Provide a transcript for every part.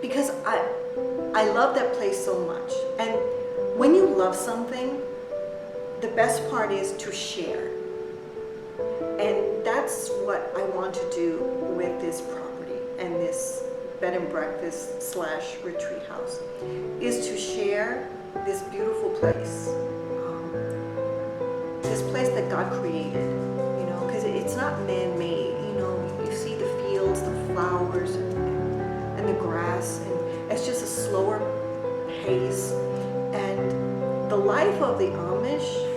Because I love that place so much. And when you love something, the best part is to share. And that's what I want to do with this property and this bed and breakfast / retreat house, is to share this beautiful place. This place that God created, because it's not man-made. You see the fields, the flowers, and the grass, and it's just a slower pace. And the life of the Amish,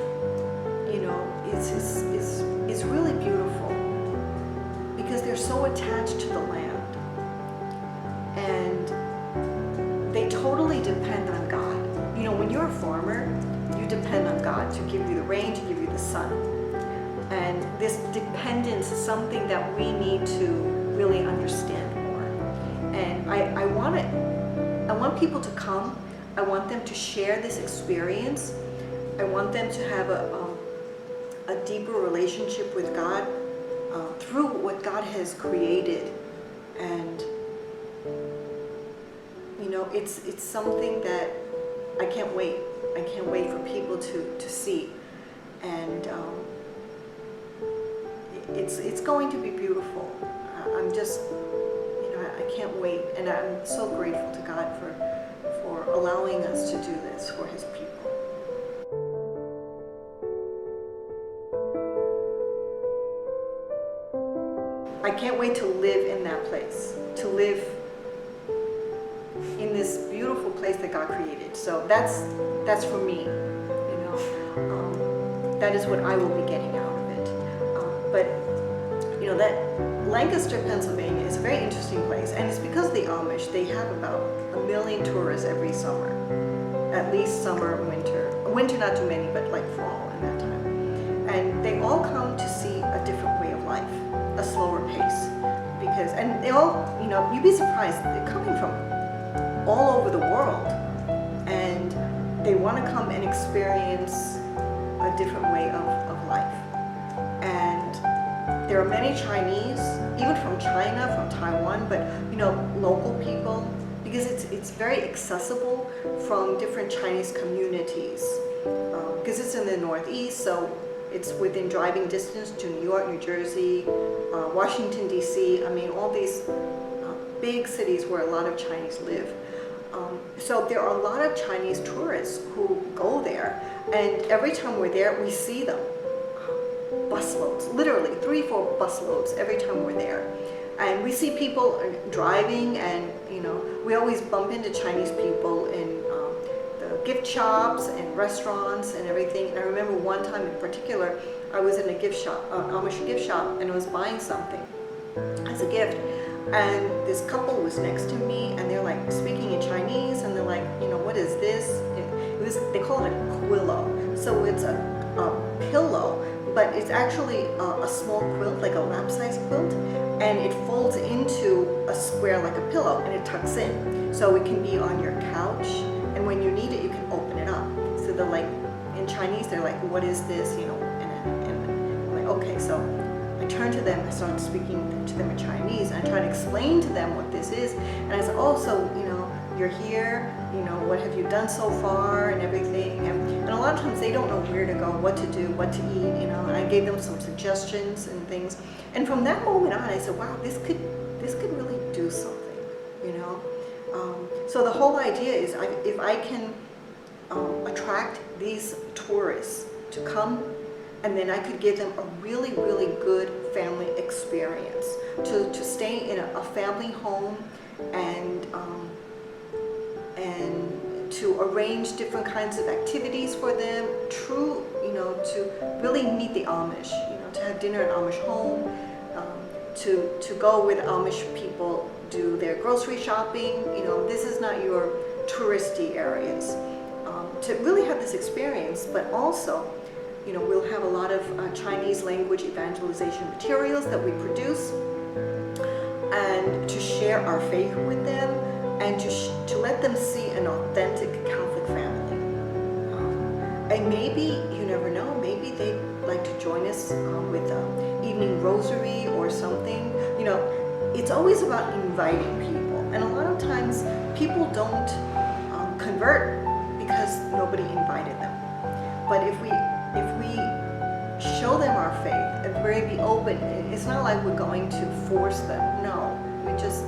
is really beautiful because they're so attached to the land, and they totally depend on God. When you're a farmer, you depend on God to give you the rain, to give you the sun. And this dependence is something that we need to really understand more. And I want people to come. I want them to share this experience. I want them to have a deeper relationship with God through what God has created. And it's something that I can't wait. I can't wait for people to see. And it's going to be beautiful. I'm just, I can't wait. And I'm so grateful to God for allowing us to do this for His people. I can't wait to live in that place, to live in this beautiful place that God created. So that's for me, that is what I will be getting out of it. But that Lancaster, Pennsylvania is a very interesting place, and it's because the Amish, they have about 1 million tourists every summer, at least summer, winter not too many, but like fall and that time. And they all come to see a different way of life, a slower pace, and they all, you'd be surprised, they're coming from all over the world, and they want to come and experience a different way of life. And there are many Chinese, even from China, from Taiwan, but local people, because it's very accessible from different Chinese communities, because it's in the Northeast, so it's within driving distance to New York, New Jersey, Washington, D.C. All these big cities where a lot of Chinese live. So there are a lot of Chinese tourists who go there, and every time we're there, we see them. Busloads, literally 3-4 busloads every time we're there. And we see people driving, and we always bump into Chinese people in the gift shops and restaurants and everything. And I remember one time in particular, I was in a gift shop, Amish gift shop, and I was buying something as a gift. And this couple was next to me, and they're like speaking in Chinese, and they're like, what is this? They call it a quillo. So it's a pillow, but it's actually a small quilt, like a lap-sized quilt, and it folds into a square like a pillow, and it tucks in. So it can be on your couch, and when you need it, you can open it up. So they're like, in Chinese, they're like, what is this? And I'm like, okay, so I turned to them, I started speaking to them in Chinese, and I tried to explain to them what this is. And I said, oh, so, you're here, what have you done so far and everything. And a lot of times they don't know where to go, what to do, what to eat, and I gave them some suggestions and things. And from that moment on, I said, wow, this could really do something, So the whole idea is if I can attract these tourists to come, and then I could give them a really, really good family experience, to stay in a family home, and to arrange different kinds of activities for them, to really meet the Amish, to have dinner at Amish home, to go with Amish people, do their grocery shopping. This is not your touristy areas. To really have this experience, but also, we'll have a lot of Chinese language evangelization materials that we produce, and to share our faith with them, and to let them see an authentic Catholic family. And maybe, you never know, maybe they'd like to join us with evening rosary or something. it's always about inviting people. And a lot of times people don't convert because nobody invited them. But if we show them our faith and very be open, it's not like we're going to force them. No, we just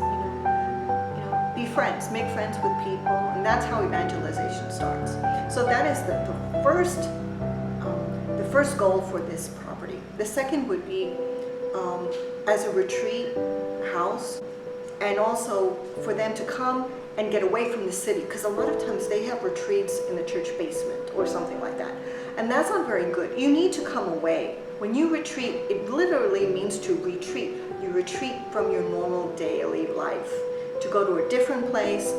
be friends, make friends with people, and that's how evangelization starts. So that is the first goal for this property. The second would be as a retreat house, and also for them to come and get away from the city, because a lot of times they have retreats in the church basement or something like that, and that's not very good. You need to come away. When you retreat, it literally means to retreat. You retreat from your normal daily life to go to a different place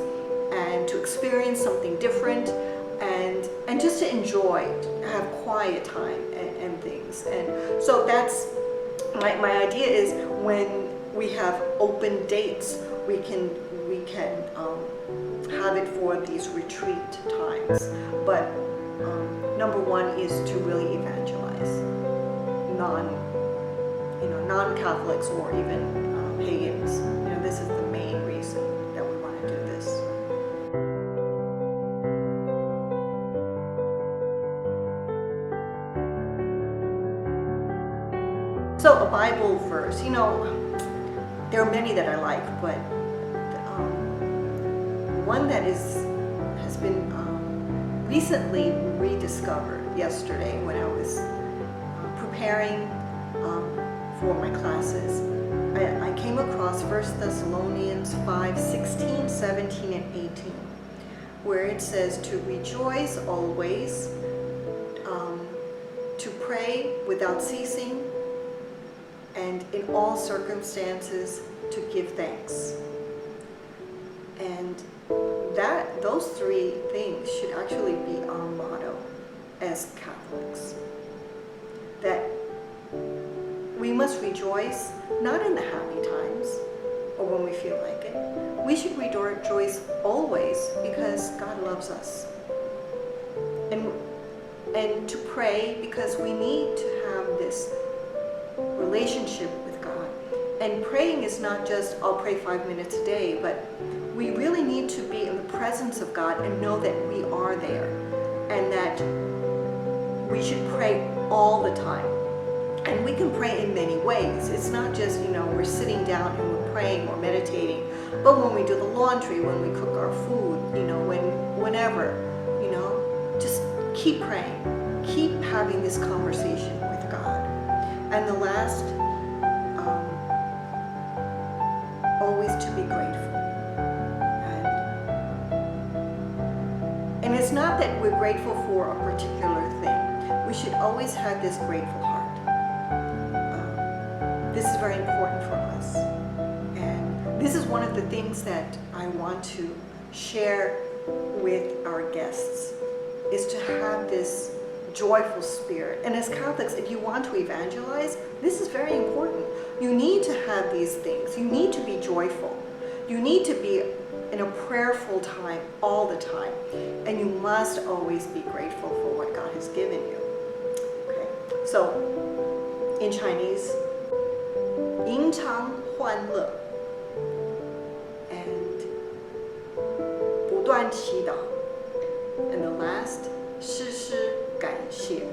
and to experience something different, and just to enjoy, have quiet time and things. And so that's my idea is when we have open dates, we can have it for these retreat times. But number one is to really evangelize non-Catholics or even pagans. This is the main reason that we want to do this. So a Bible verse, there are many that I like, but one that has been recently rediscovered yesterday when I was preparing for my classes. I came across 1 Thessalonians 5:16, 17, and 18, where it says to rejoice always, to pray without ceasing, and in all circumstances to give thanks. And those three things should actually be our motto as Catholics. That we must rejoice not in the happy times or when we feel like it. We should rejoice always because God loves us. And to pray because we need to have this relationship with God. And praying is not just, I'll pray 5 minutes a day, but we really need to be in the presence of God and know that we are there, and that we should pray all the time. And we can pray in many ways. It's not just, we're sitting down and we're praying or meditating, but when we do the laundry, when we cook our food, whenever, just keep praying, keep having this conversation with God. And the last, always to be grateful. And it's not that we're grateful for a particular thing. We should always have this grateful heart. This is very important for us. And this is one of the things that I want to share with our guests, is to have this joyful spirit. And as Catholics, if you want to evangelize, this is very important. You need to have these things. You need to be joyful. You need to be in a prayerful time all the time. And you must always be grateful for what God has given you. Okay? So, in Chinese, 吟唱欢乐 and 不断祈祷. And the last, 时时感谢.